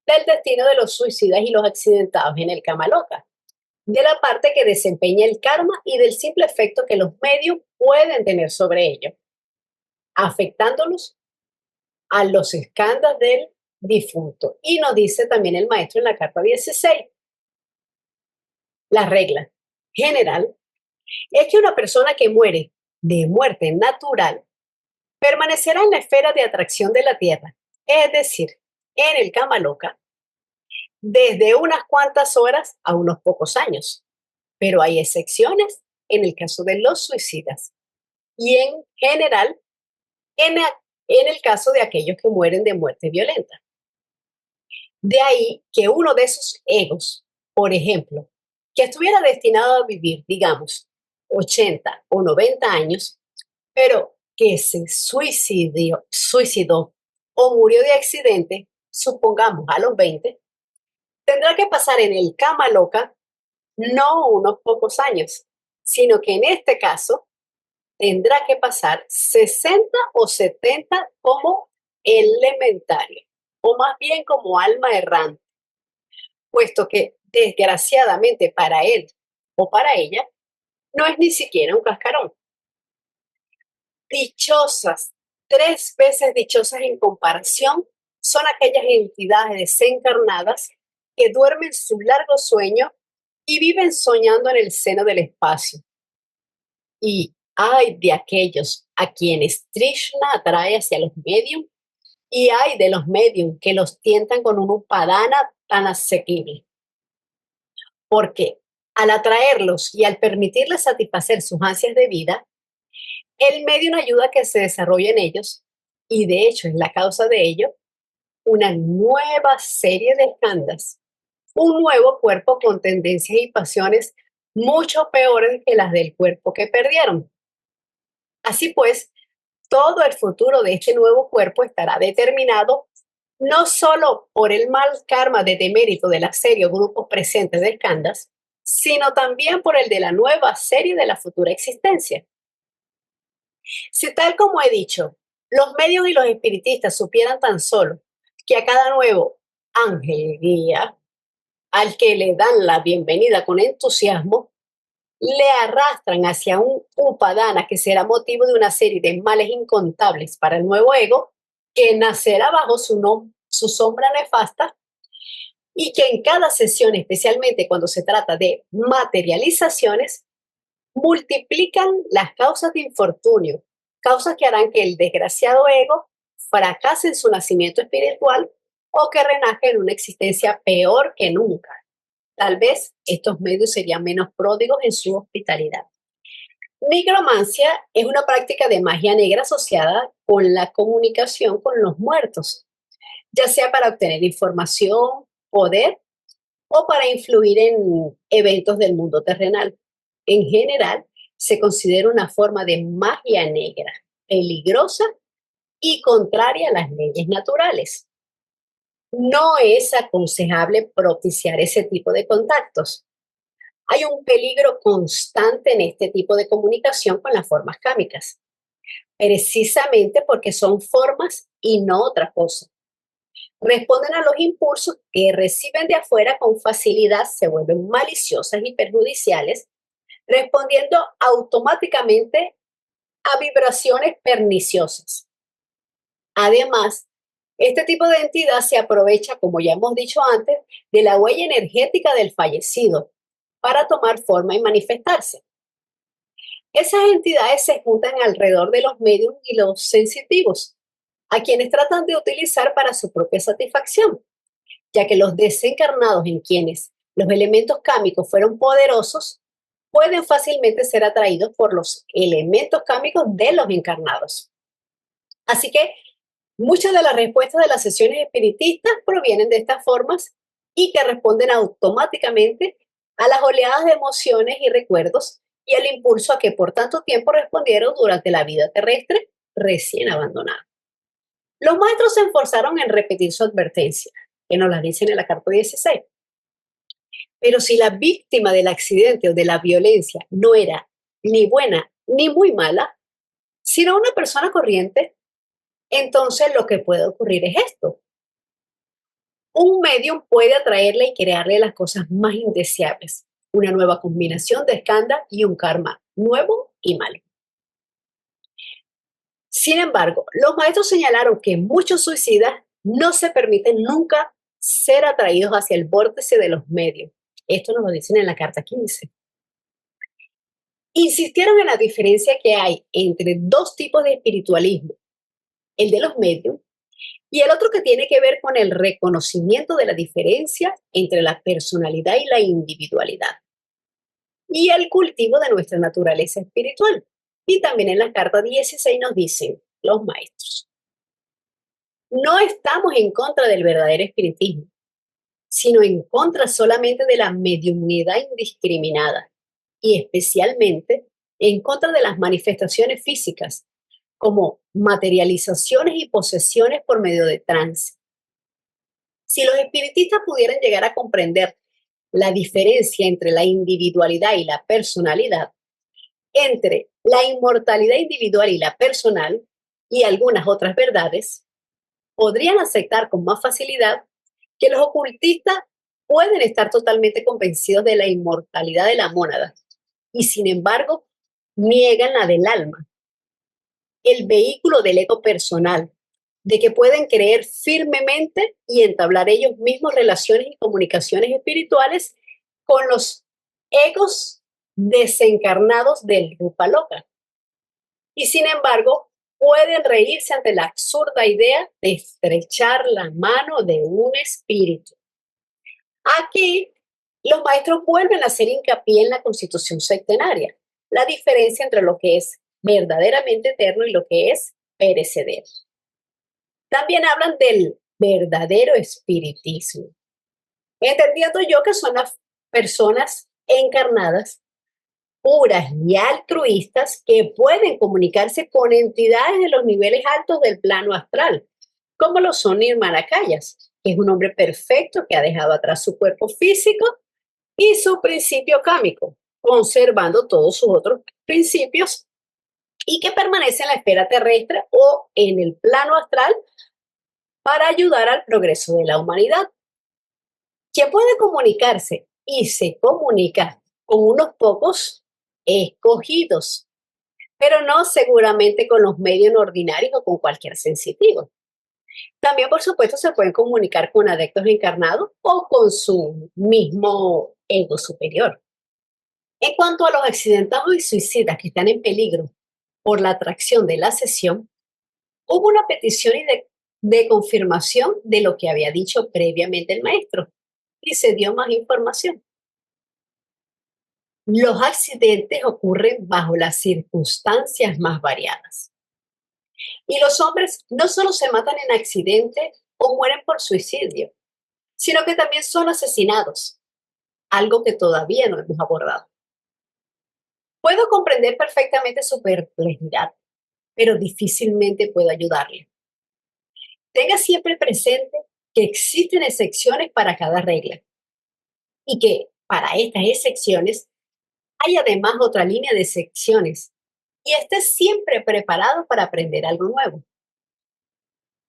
del destino de los suicidas y los accidentados en el Kamaloka, de la parte que desempeña el karma y del simple efecto que los medios pueden tener sobre ellos, afectándolos a los escándalos del difunto. Y nos dice también el maestro en la carta 16, la regla general es que una persona que muere de muerte natural permanecerá en la esfera de atracción de la Tierra, es decir, en el Kamaloka, desde unas cuantas horas a unos pocos años. Pero hay excepciones en el caso de los suicidas y en general en el caso de aquellos que mueren de muerte violenta. De ahí que uno de esos egos, por ejemplo, que estuviera destinado a vivir, digamos, 80 o 90 años, pero que se suicidó o murió de accidente, supongamos a los 20, tendrá que pasar en el Kamaloka no unos pocos años, sino que en este caso tendrá que pasar 60 o 70 como elementario, o más bien como alma errante, puesto que desgraciadamente para él o para ella no es ni siquiera un cascarón. Dichosas, 3 veces dichosas en comparación, son aquellas entidades desencarnadas que duermen su largo sueño y viven soñando en el seno del espacio. Y hay de aquellos a quienes Trishna atrae hacia los medium, y hay de los medium que los tientan con un upadana tan asequible. Porque al atraerlos y al permitirles satisfacer sus ansias de vida, el medium ayuda a que se desarrollen ellos, y de hecho es la causa de ello, una nueva serie de escándalos, un nuevo cuerpo con tendencias y pasiones mucho peores que las del cuerpo que perdieron. Así pues, todo el futuro de este nuevo cuerpo estará determinado no solo por el mal karma de demérito de la serie o grupos presentes de escándalos, sino también por el de la nueva serie de la futura existencia. Si tal como he dicho, los medios y los espiritistas supieran tan solo que a cada nuevo ángel guía, al que le dan la bienvenida con entusiasmo, le arrastran hacia un upadana que será motivo de una serie de males incontables para el nuevo ego, que nacerá bajo su sombra nefasta, y que en cada sesión, especialmente cuando se trata de materializaciones, multiplican las causas de infortunio, causas que harán que el desgraciado ego fracase en su nacimiento espiritual o que renaje en una existencia peor que nunca. Tal vez estos medios serían menos pródigos en su hospitalidad. Nigromancia es una práctica de magia negra asociada con la comunicación con los muertos, ya sea para obtener información, poder o para influir en eventos del mundo terrenal. En general, se considera una forma de magia negra, peligrosa y contraria a las leyes naturales. No es aconsejable propiciar ese tipo de contactos. Hay un peligro constante en este tipo de comunicación con las formas kámicas, precisamente porque son formas y no otra cosa. Responden a los impulsos que reciben de afuera con facilidad, se vuelven maliciosas y perjudiciales, respondiendo automáticamente a vibraciones perniciosas. Además, este tipo de entidad se aprovecha, como ya hemos dicho antes, de la huella energética del fallecido para tomar forma y manifestarse. Esas entidades se juntan alrededor de los medios y los sensitivos, a quienes tratan de utilizar para su propia satisfacción, ya que los desencarnados en quienes los elementos kámicos fueron poderosos pueden fácilmente ser atraídos por los elementos kármicos de los encarnados. Así que muchas de las respuestas de las sesiones espiritistas provienen de estas formas y que responden automáticamente a las oleadas de emociones y recuerdos y al impulso a que por tanto tiempo respondieron durante la vida terrestre recién abandonada. Los maestros se esforzaron en repetir su advertencia, que nos la dicen en la carta 16. Pero si la víctima del accidente o de la violencia no era ni buena ni muy mala, sino una persona corriente, entonces lo que puede ocurrir es esto. Un medium puede atraerle y crearle las cosas más indeseables, una nueva combinación de escándalo y un karma nuevo y malo. Sin embargo, los maestros señalaron que muchos suicidas no se permiten nunca ser atraídos hacia el vórtice de los medios. Esto nos lo dicen en la carta 15. Insistieron en la diferencia que hay entre dos tipos de espiritualismo, el de los medios y el otro que tiene que ver con el reconocimiento de la diferencia entre la personalidad y la individualidad y el cultivo de nuestra naturaleza espiritual. Y también en la carta 16 nos dicen los maestros: no estamos en contra del verdadero espiritismo, sino en contra solamente de la mediunidad indiscriminada y especialmente en contra de las manifestaciones físicas como materializaciones y posesiones por medio de trance. Si los espiritistas pudieran llegar a comprender la diferencia entre la individualidad y la personalidad, entre la inmortalidad individual y la personal y algunas otras verdades, podrían aceptar con más facilidad que los ocultistas pueden estar totalmente convencidos de la inmortalidad de la mónada y sin embargo niegan la del alma, el vehículo del ego personal, de que pueden creer firmemente y entablar ellos mismos relaciones y comunicaciones espirituales con los egos desencarnados del Rupa Loka. Y sin embargo, pueden reírse ante la absurda idea de estrechar la mano de un espíritu. Aquí, los maestros vuelven a hacer hincapié en la constitución sectenaria, la diferencia entre lo que es verdaderamente eterno y lo que es perecedero. También hablan del verdadero espiritismo, entendiendo yo que son las personas encarnadas, puras y altruistas que pueden comunicarse con entidades de los niveles altos del plano astral, como lo son Nirmala Kayas, que es un hombre perfecto que ha dejado atrás su cuerpo físico y su principio kámico, conservando todos sus otros principios y que permanece en la esfera terrestre o en el plano astral para ayudar al progreso de la humanidad. Quien puede comunicarse y se comunica con unos pocos escogidos, pero no seguramente con los medios ordinarios o con cualquier sensitivo. También, por supuesto, se pueden comunicar con adeptos encarnados o con su mismo ego superior. En cuanto a los accidentados y suicidas que están en peligro por la atracción de la sesión, hubo una petición de confirmación de lo que había dicho previamente el maestro y se dio más información. Los accidentes ocurren bajo las circunstancias más variadas. Y los hombres no solo se matan en accidentes o mueren por suicidio, sino que también son asesinados, algo que todavía no hemos abordado. Puedo comprender perfectamente su perplejidad, pero difícilmente puedo ayudarle. Tenga siempre presente que existen excepciones para cada regla y que para estas excepciones hay además otra línea de excepciones y esté siempre preparado para aprender algo nuevo.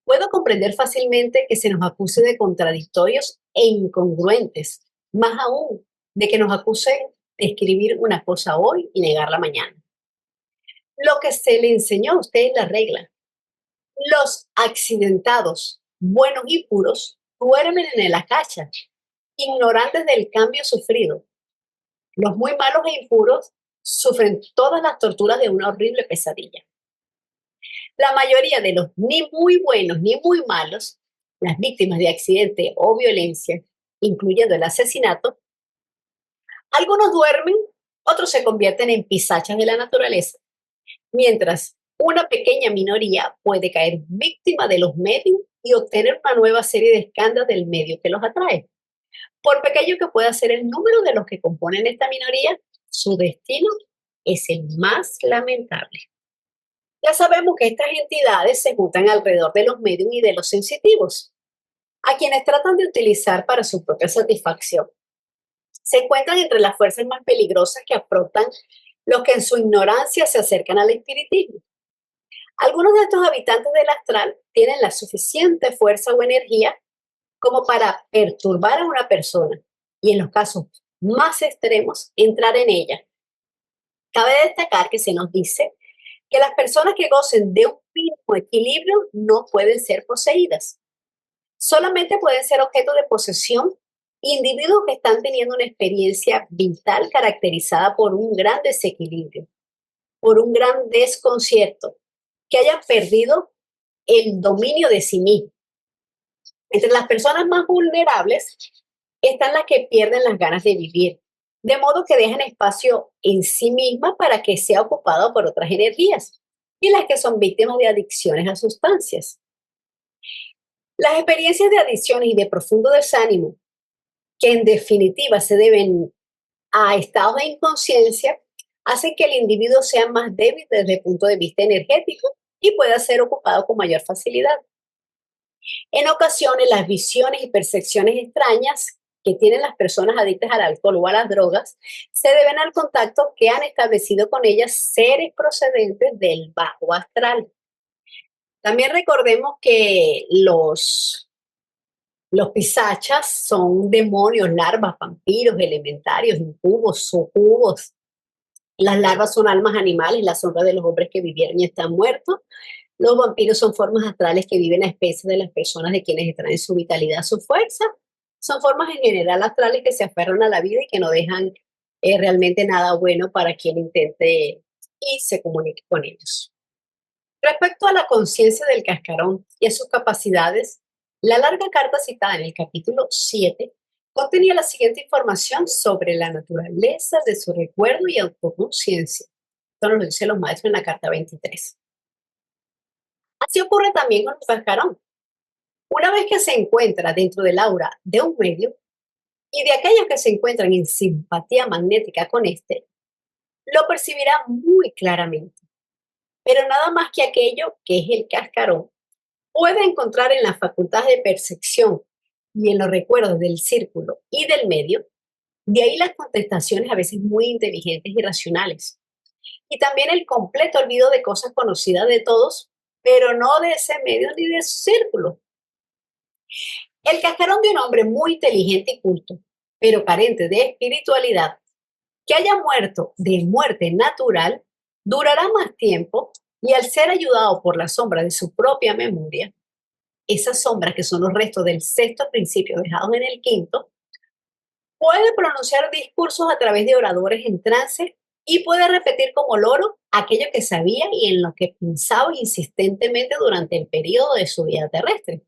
Puedo comprender fácilmente que se nos acuse de contradictorios e incongruentes, más aún de que nos acusen de escribir una cosa hoy y negarla mañana. Lo que se le enseñó a usted es la regla. Los accidentados, buenos y puros, duermen en el acacha, ignorantes del cambio sufrido. Los muy malos e impuros sufren todas las torturas de una horrible pesadilla. La mayoría de los ni muy buenos ni muy malos, las víctimas de accidente o violencia, incluyendo el asesinato, algunos duermen Otros se convierten en pisachas de la naturaleza, mientras una pequeña minoría puede caer víctima de los medios y obtener una nueva serie de escándalos del medio que los atrae. Por pequeño que pueda ser el número de los que componen esta minoría, su destino es el más lamentable. Ya sabemos que estas entidades se juntan alrededor de los medios y de los sensitivos, a quienes tratan de utilizar para su propia satisfacción. Se encuentran entre las fuerzas más peligrosas que afrontan los que en su ignorancia se acercan al espiritismo. Algunos de estos habitantes del astral tienen la suficiente fuerza o energía como para perturbar a una persona y en los casos más extremos entrar en ella. Cabe destacar que se nos dice que las personas que gocen de un mínimo equilibrio no pueden ser poseídas. Solamente pueden ser objeto de posesión individuos que están teniendo una experiencia vital caracterizada por un gran desequilibrio, por un gran desconcierto, que hayan perdido el dominio de sí mismos. Entre las personas más vulnerables están las que pierden las ganas de vivir, de modo que dejan espacio en sí mismas para que sea ocupado por otras energías, y las que son víctimas de adicciones a sustancias. Las experiencias de adicciones y de profundo desánimo, que en definitiva se deben a estados de inconsciencia, hacen que el individuo sea más débil desde el punto de vista energético y pueda ser ocupado con mayor facilidad. En ocasiones, las visiones y percepciones extrañas que tienen las personas adictas al alcohol o a las drogas se deben al contacto que han establecido con ellas seres procedentes del bajo astral. También recordemos que los pisachas son demonios, larvas, vampiros, elementarios, incubos, sucubos. Las larvas son almas animales, la sombra de los hombres que vivieron y están muertos. Los vampiros son formas astrales que viven a expensas de las personas de quienes extraen su vitalidad, su fuerza. Son formas en general astrales que se aferran a la vida y que no dejan realmente nada bueno para quien intente y se comunique con ellos. Respecto a la conciencia del cascarón y a sus capacidades, la larga carta citada en el capítulo 7 contenía la siguiente información sobre la naturaleza de su recuerdo y autoconciencia. Esto nos lo dicen los maestros en la carta 23. Así ocurre también con el cascarón. Una vez que se encuentra dentro del aura de un medio y de aquellos que se encuentran en simpatía magnética con este, lo percibirá muy claramente. Pero nada más que aquello que es el cascarón puede encontrar en las facultades de percepción y en los recuerdos del círculo y del medio, de ahí las contestaciones a veces muy inteligentes y racionales. Y también el completo olvido de cosas conocidas de todos, pero no de ese medio ni de su círculo. El cascarón de un hombre muy inteligente y culto, pero carente de espiritualidad, que haya muerto de muerte natural, durará más tiempo y al ser ayudado por la sombra de su propia memoria, esas sombras que son los restos del sexto principio dejados en el quinto, puede pronunciar discursos a través de oradores en trance y puede repetir como loro aquello que sabía y en lo que pensaba insistentemente durante el periodo de su vida terrestre.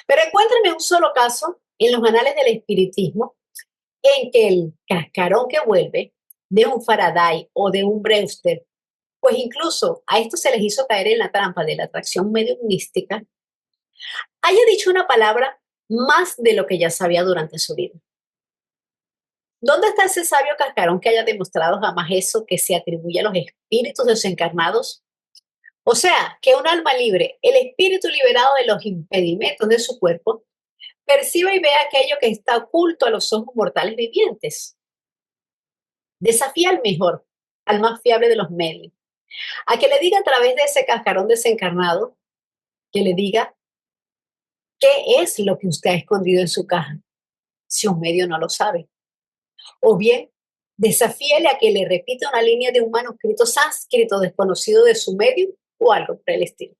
Pero encuéntrame un solo caso en los anales del espiritismo en que el cascarón que vuelve de un Faraday o de un Brewster, pues incluso a esto se les hizo caer en la trampa de la atracción mediumística, haya dicho una palabra más de lo que ya sabía durante su vida. ¿Dónde está ese sabio cascarón que haya demostrado jamás eso que se atribuye a los espíritus desencarnados? O sea, que un alma libre, el espíritu liberado de los impedimentos de su cuerpo, perciba y vea aquello que está oculto a los ojos mortales vivientes. Desafía al mejor, al más fiable de los medios, a que le diga a través de ese cascarón desencarnado, que le diga qué es lo que usted ha escondido en su caja, si un medio no lo sabe. O bien, desafíele a que le repita una línea de un manuscrito sánscrito desconocido de su medio o algo por el estilo.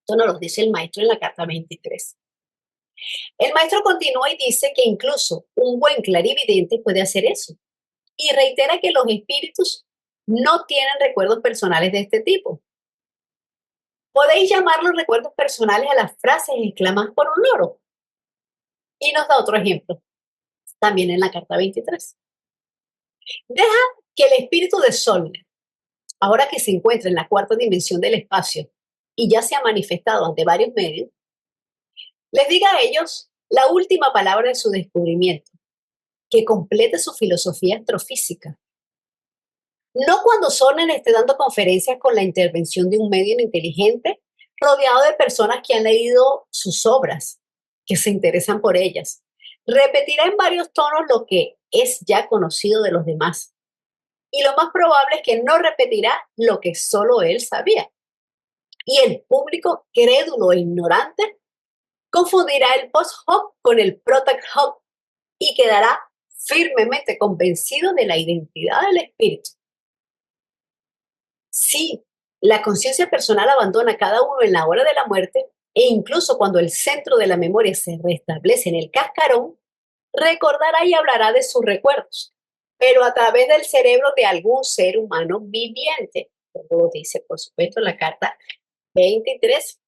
Esto nos lo dice el maestro en la carta 23. El maestro continúa y dice que incluso un buen clarividente puede hacer eso. Y reitera que los espíritus no tienen recuerdos personales de este tipo. Podéis llamar los recuerdos personales a las frases exclamadas por un loro. Y nos da otro ejemplo, también en la carta 23. Deja que el espíritu de Solner, ahora que se encuentra en la cuarta dimensión del espacio y ya se ha manifestado ante varios medios, les diga a ellos la última palabra de su descubrimiento, que complete su filosofía astrofísica. No cuando Solner esté dando conferencias con la intervención de un medio inteligente, rodeado de personas que han leído sus obras, que se interesan por ellas. Repetirá en varios tonos lo que es ya conocido de los demás. Y lo más probable es que no repetirá lo que solo él sabía. Y el público crédulo e ignorante confundirá el post-hoc con el protect-hoc y quedará firmemente convencido de la identidad del espíritu. Si la conciencia personal abandona a cada uno en la hora de la muerte, e incluso cuando el centro de la memoria se restablece en el cascarón, recordará y hablará de sus recuerdos, pero a través del cerebro de algún ser humano viviente, como dice, por supuesto, la carta 23.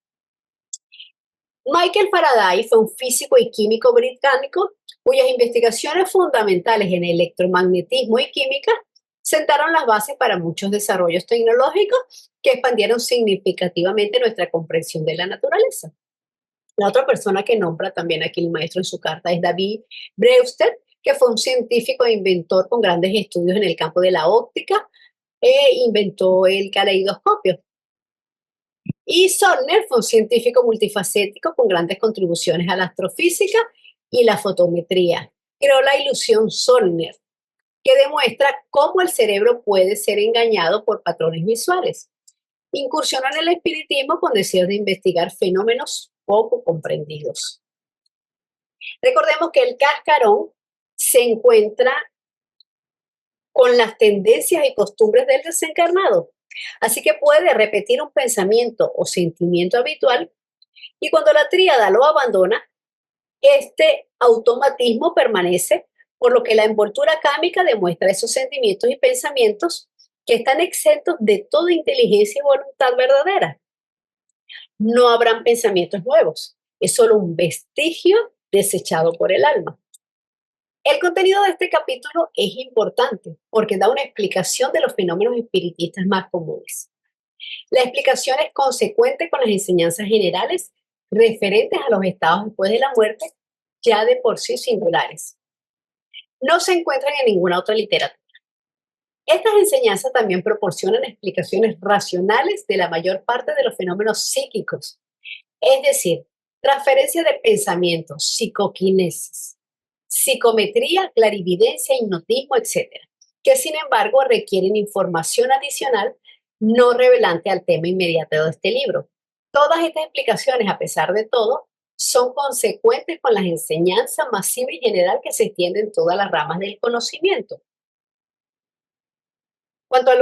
Michael Faraday fue un físico y químico británico cuyas investigaciones fundamentales en electromagnetismo y química sentaron las bases para muchos desarrollos tecnológicos que expandieron significativamente nuestra comprensión de la naturaleza. La otra persona que nombra también aquí el maestro en su carta es David Brewster, que fue un científico e inventor con grandes estudios en el campo de la óptica e inventó el caleidoscopio. Y Solner fue un científico multifacético con grandes contribuciones a la astrofísica y la fotometría. Creó la ilusión Solner, que demuestra cómo el cerebro puede ser engañado por patrones visuales. Incursionó en el espiritismo con deseos de investigar fenómenos poco comprendidos. Recordemos que el cascarón se encuentra con las tendencias y costumbres del desencarnado. Así que puede repetir un pensamiento o sentimiento habitual y cuando la tríada lo abandona, este automatismo permanece, por lo que la envoltura cámica demuestra esos sentimientos y pensamientos que están exentos de toda inteligencia y voluntad verdadera. No habrán pensamientos nuevos, es solo un vestigio desechado por el alma. El contenido de este capítulo es importante porque da una explicación de los fenómenos espiritistas más comunes. La explicación es consecuente con las enseñanzas generales referentes a los estados después de la muerte, ya de por sí singulares. No se encuentran en ninguna otra literatura. Estas enseñanzas también proporcionan explicaciones racionales de la mayor parte de los fenómenos psíquicos, es decir, transferencia de pensamientos, psicoquinesis, psicometría, clarividencia, hipnotismo, etcétera, que sin embargo requieren información adicional no revelante al tema inmediato de este libro. Todas estas explicaciones, a pesar de todo, son consecuentes con las enseñanzas masiva y general que se extiende en todas las ramas del conocimiento. Cuanto a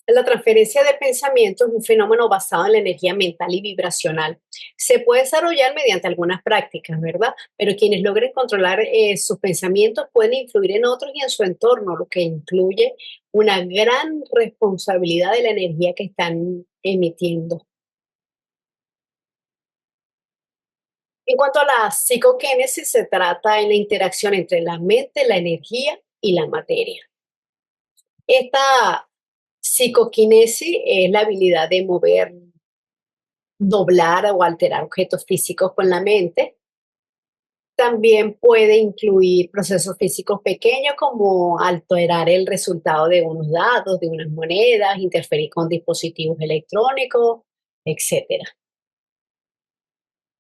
la transferencia de pensamiento es un fenómeno basado en la energía mental y vibracional. Se puede desarrollar mediante algunas prácticas, ¿verdad? Pero quienes logren controlar sus pensamientos pueden influir en otros y en su entorno, lo que incluye una gran responsabilidad de la energía que están emitiendo. En cuanto a la psicoquinesis, se trata en la interacción entre la mente, la energía y la materia. Esta psicoquinesis es la habilidad de mover, doblar o alterar objetos físicos con la mente. También puede incluir procesos físicos pequeños como alterar el resultado de unos datos, de unas monedas, interferir con dispositivos electrónicos, etcétera.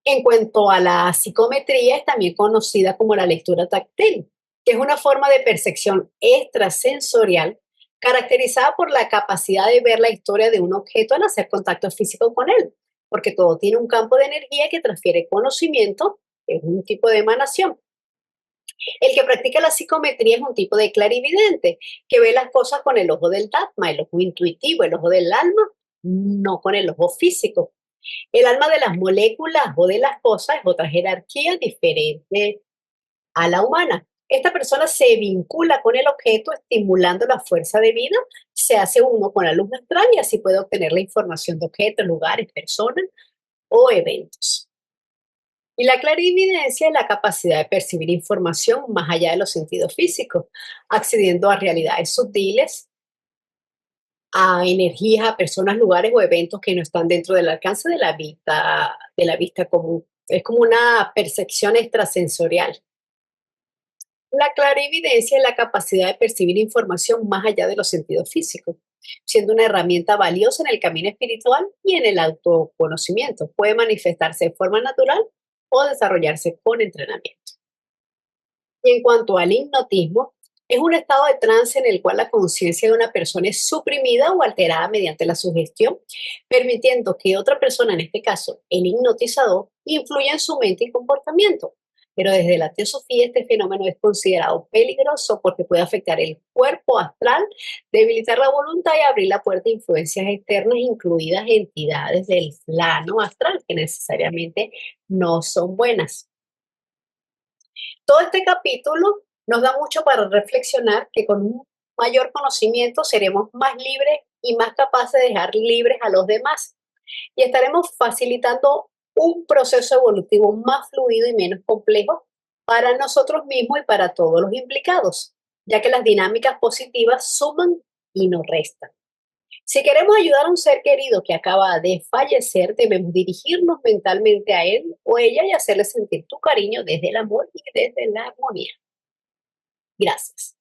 En cuanto a la psicometría, es también conocida como la lectura táctil, que es una forma de percepción extrasensorial caracterizada por la capacidad de ver la historia de un objeto al hacer contacto físico con él, porque todo tiene un campo de energía que transfiere conocimiento, es un tipo de emanación. El que practica la psicometría es un tipo de clarividente, que ve las cosas con el ojo del Dharma, el ojo intuitivo, el ojo del alma, no con el ojo físico. El alma de las moléculas o de las cosas es otra jerarquía diferente a la humana. Esta persona se vincula con el objeto estimulando la fuerza de vida, se hace uno con la luz astral y así puede obtener la información de objetos, lugares, personas o eventos. Y la clarividencia es la capacidad de percibir información más allá de los sentidos físicos, accediendo a realidades sutiles, a energías, a personas, lugares o eventos que no están dentro del alcance de la vista común. Es como una percepción extrasensorial. La clarividencia es la capacidad de percibir información más allá de los sentidos físicos, siendo una herramienta valiosa en el camino espiritual y en el autoconocimiento. Puede manifestarse de forma natural o desarrollarse con entrenamiento. Y en cuanto al hipnotismo, es un estado de trance en el cual la conciencia de una persona es suprimida o alterada mediante la sugestión, permitiendo que otra persona, en este caso el hipnotizador, influya en su mente y comportamiento. Pero desde la teosofía este fenómeno es considerado peligroso porque puede afectar el cuerpo astral, debilitar la voluntad y abrir la puerta a influencias externas, incluidas entidades del plano astral, que necesariamente no son buenas. Todo este capítulo nos da mucho para reflexionar que con un mayor conocimiento seremos más libres y más capaces de dejar libres a los demás y estaremos facilitando un proceso evolutivo más fluido y menos complejo para nosotros mismos y para todos los implicados, ya que las dinámicas positivas suman y no restan. Si queremos ayudar a un ser querido que acaba de fallecer, debemos dirigirnos mentalmente a él o ella y hacerle sentir tu cariño desde el amor y desde la armonía. Gracias.